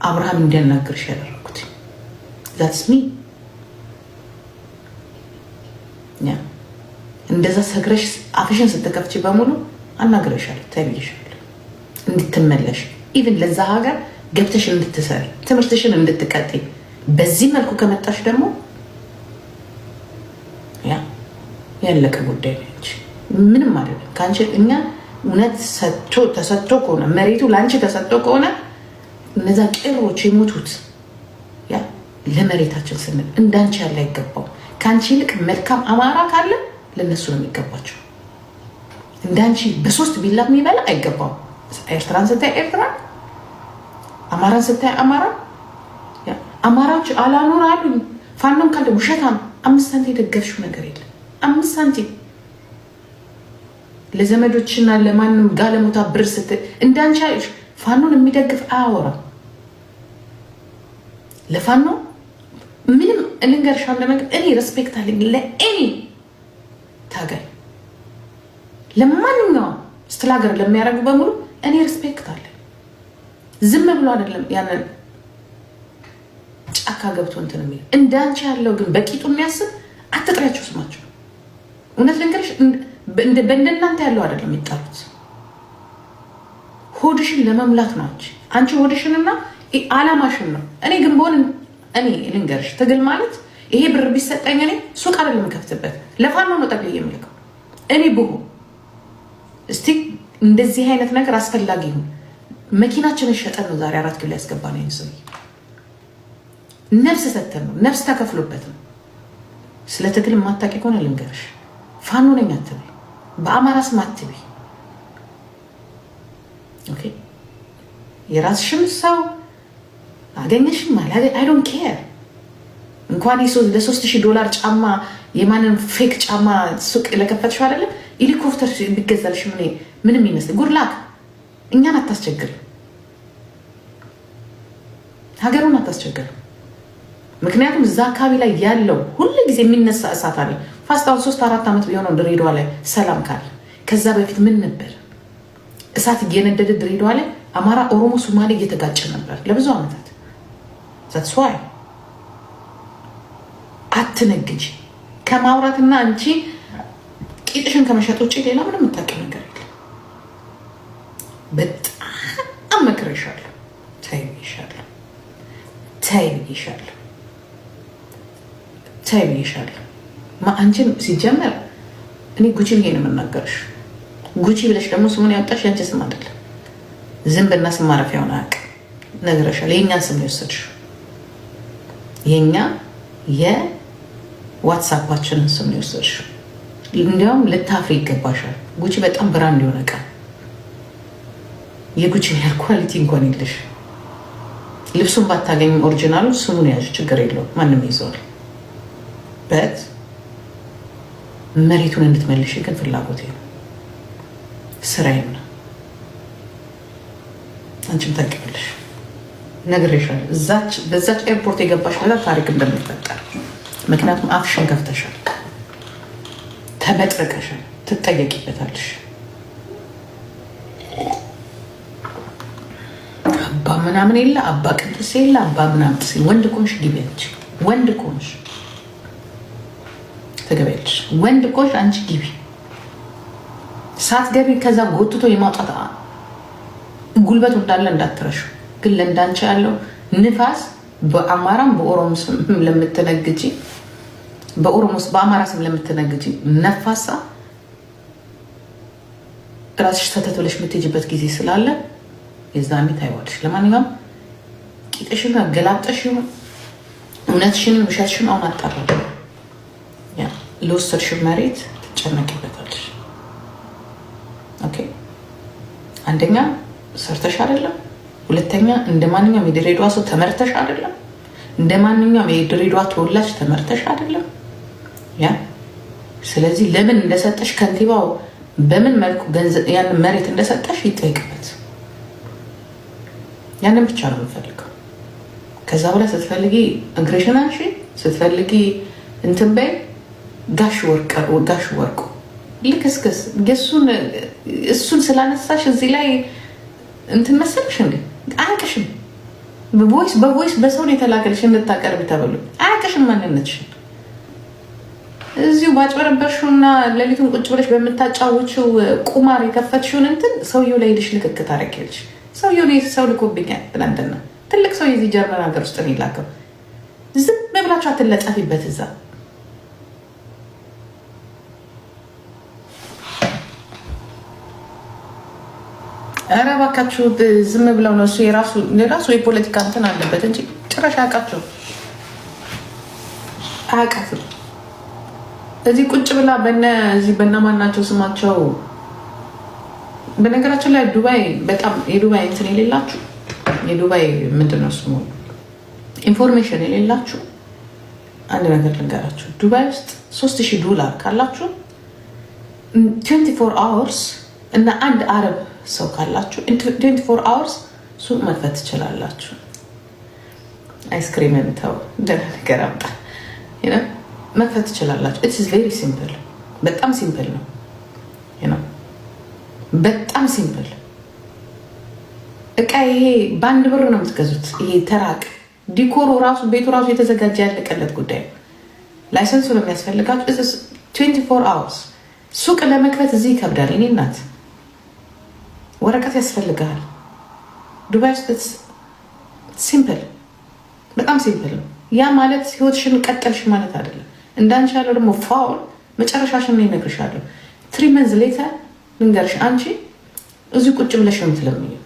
አብርሃም እንዲያናግርሽ ያደረኩት that's me ያ እንደዛ ሰግረሽ አፍሽን ስትከፍቺ በሙሉ አናግረሻለሁ ተብይሻለሁ እንድትመለሽ ኢቭን ለዛ ሀገር ገብተሽ እንድትሰሪ ትምህርትሽን እንድትቀጥይ በዚህ መልኩ ከመጣሽ ደግሞ ያ ያለቀ ጉዳይ ነው ምንም አይደለም ካንቺ እኛ እውነት ተሰጥቶ ከሆነ መሬቱ ላንቺ ተሰጥቶ ከሆነ እነዛ ቄሮች የሞቱት ያ ለመሬታችን ስንል እንዳንቺ ያለ አይገባው ካንቺ ይልቅ መልካም አማራ ካለ ለነሱ ነው የሚገባቸው እንዳንቺ በሶስት ቢላ የሚበላ አይገባው ኤርትራን ስታይ ኤርትራ አማራን ስታይ አማራ ያ አማራዎች አላኖር አሉኝ ፋኖም ካለ ውሸታም 5 ሳንቲም የደገፍሽው ነገር የለም 5 ሳንቲም ለዘመዶችና ለማንም ጋለሞታ ብር ስትል እንዳንቺ አይሽ ፋኖን የሚደግፍ አያወራም ለፋኖ ምንም እንንገርሽ አንድ ነገር እኔ ሬስፔክት አለኝ ለእኔ ታጋይ ለማንኛውም ስትላገር ለሚያደርጉ በሙሉ እኔ ሬስፔክት አለኝ ዝም ብሎ አይደለም ያንን ጫካ ገብቶ እንትን የሚል እንዳንቺ ያለው ግን በቂጡ የሚያስብ አትጥሪያቸው ስማቸው እውነት ልንገርሽ በእንደናንተ ያለው አይደለም የሚጣሉት ሆድሽን ለመሙላት ነው አንቺ ሆድሽንና አላማሽን ነው እኔ ግን በሆነ እኔ ልንገርሽ ትግል ማለት ይሄ ብር ቢሰጠኝ እኔ ሱቅ አይደለም ከፍትበት ለፋኖ ነው ጠቅልዬ የምልከው እኔ ብሆ እስቲ እንደዚህ አይነት ነገር አስፈላጊ ነው መኪናችንን ሸጠን ነው ዛሬ 4 ኪሎ ያስገባነው ይንሰው ነፍስ ሰተን ነው ነፍስ ተከፍሎበት ነው ስለ ትግል ማታቂ ከሆነ ልንገርሽ ፋኖ ነኝ አትበይ በአማራ ስም አትበይ ኦኬ የራስሽን ሰው አገኘሽ ማለት አይ ዶንት ኬር እንኳን ለ$3000 ጫማ የማንን ፌክ ጫማ ሱቅ ለከፈትሽው አይደለም ሄሊኮፕተር ቢገዛልሽ ምንም ይመስል ጉድላክ እኛን አታስቸግር ሀገሩን አታስቸግር ምክንያቱም እዛ አካባቢ ላይ ያለው ሁሉ ጊዜ የሚነሳ እሳት አለ ፋስታውን 3-4 ዓመት ቢሆነው ድሬዳዋ ላይ ሰላም ካለ ከዛ በፊት ምን ነበር እሳት እየነደደ ድሬዳዋ ላይ አማራ ኦሮሞ ሶማሌ እየተጋጨ ነበር ለብዙ ዓመታት that's why አትነግጂ ከማውራትና አንቺ ቂጥሽን ከመሸጥ ውጪ ሌላ ምንም የምታውቂው ነገር የለም በጣም መክረሻለሁ ታይብይሻለሁ አንቺን ሲጀመር እኔ ጉቺ ብዬ ነው የምናገርሽ ጉቺ ብለሽ ደግሞ ስሙን ያወጣሽ ያንቺ ስም አይደለም ዝምብና ስም ማረፊያውን አያውቅም ነግረሻል የእኛን ስም የወሰድሽ የእኛ የዋትሳፓችንን ስም የወሰድሽ እንዲያውም ልታፍሪ ይገባሻል ጉቺ በጣም ብራንድ የሆነ ዕቃ የጉቺን ያህል ኳሊቲ እንኳን የለሽ ልብሱን ባታገኝ ኦሪጂናሉ ስሙን ያዥ ችግር የለውም ማንም ይዘዋል በት መሬቱን እንድትመልሽ ግን ፍላጎቴ ነው ስራዬም ነው አንቺም ታውቂያለሽ ነግሬሻለሁ በዛች ኤርፖርት የገባሽ ነገር ታሪክ እንደምትፈጠር ምክንያቱም አፍሽን ከፍተሻል ተበጥረቀሻል ትጠየቂበታለሽ አባ ምናምን የለ አባ ቅዱስ የለ አባ ምናምን ሲል ወንድ ኮንሽ ግቢያች ወንድ ኮንሽ ተገበልሽ ወንድ ኮንሽ አንቺ ግቢ ሳትገቢ ከዛ ጎትቶ የማውጣት ጉልበቱ እንዳለ እንዳትረሹ ግን ለእንዳንቺ ያለው ንፋስ በአማራም በኦሮሞስ ለምትነግጂ በኦሮሞስ በአማራ ስም ለምትነግጂ ነፋሳ ራስሽ ተተተለሽ የምትሄጂበት ጊዜ ስላለ የዛኔ ታይዋለሽ ለማንኛውም ቂጥሽን አገላብጠሽ ይሁን እውነትሽን ውሸትሽን አሁን አጣራለሁ ያ ለወሰድሽ መሬት ትጨነቂበታለሽ ኦኬ አንደኛ ሰርተሽ አይደለም ሁለተኛ እንደማንኛውም የድሬዳዋ ሰው ተመርተሽ አይደለም እንደማንኛውም የድሬዳዋ ተወላጅ ተመርተሽ አይደለም ያ ስለዚህ ለምን እንደሰጠሽ ከንቲባው በምን መልኩ ገንዘብ ያን መሬት እንደሰጠሽ ይጠይቅበት ያንን ብቻ ነው የምፈልገው ከዛ በኋላ ስትፈልጊ አግሬሽን አንቺ ስትፈልጊ እንትን በይ ጋሽ ወርቁ ልክስክስ እሱን ስላነሳሽ እዚህ ላይ እንትን መሰለሽ እንዴ አያውቅሽም በቮይስ በሰውን የተላከልሽ እንድታቀርብ ተብሎ አያውቅሽም ማንነትሽን። እዚሁ ባጭበረበርሽውና ሌሊቱን ቁጭ ብለሽ በምታጫውችው ቁማር የከፈትሽውን እንትን ሰውየው ላይ ሄደሽ ልክክ ታደርጊያለሽ። ሰውየው ላይ ሰው ልኮብኛል ትናንትና። ትልቅ ሰው የዚህ ጀርመን ሀገር ውስጥ ነው የላከው። ዝም ብላችሁ አትለጠፊበት እዛ። ኧረ እባካችሁ ዝም ብለው ነው። እሱ የራሱ የፖለቲካ እንትን አለበት እንጂ ጭራሽ አያውቃቸው አያውቃትም። እዚህ ቁጭ ብላ እዚህ በነማናቸው ስማቸው። በነገራችን ላይ ዱባይ በጣም የዱባይ እንትን የሌላችሁ የዱባይ ምንድን ነው ስሙ ኢንፎርሜሽን የሌላችሁ አንድ ነገር ልንገራችሁ። ዱባይ ውስጥ $3000 ካላችሁ 24 hours እና አንድ አረብ ሰው ካላችሁ 24 hours ሱቅ መክፈት ትችላላችሁ። አይስክሪም እንተው ደህና ነገር አምጣ መክፈት ትችላላችሁ። ኢትስ ቬሪ ሲምፕል። በጣም ሲምፕል ነው። በጣም ሲምፕል እቃ ይሄ በአንድ ብር ነው የምትገዙት። ይሄ ተራቅ ዲኮሩ ራሱ ቤቱ ራሱ የተዘጋጀ ያለቀለት ጉዳይ ነው። ላይሰንሱ ነው የሚያስፈልጋችሁ። 24 hours ሱቅ ለመክፈት እዚህ ይከብዳል። እኔ እናት ወረቀት ያስፈልጋል። ዱባይ ውስጥ ሲምፕል በጣም ሲምፕል ነው። ያ ማለት ህይወትሽን ቀጠልሽ ማለት አይደለም። እንዳንቺ ያለው ደግሞ ፋውል መጨረሻሽን ነው ይነግርሻለሁ። 3 months later ልንገርሽ አንቺ እዚህ ቁጭ ብለሽ ነው የምትለምኚው።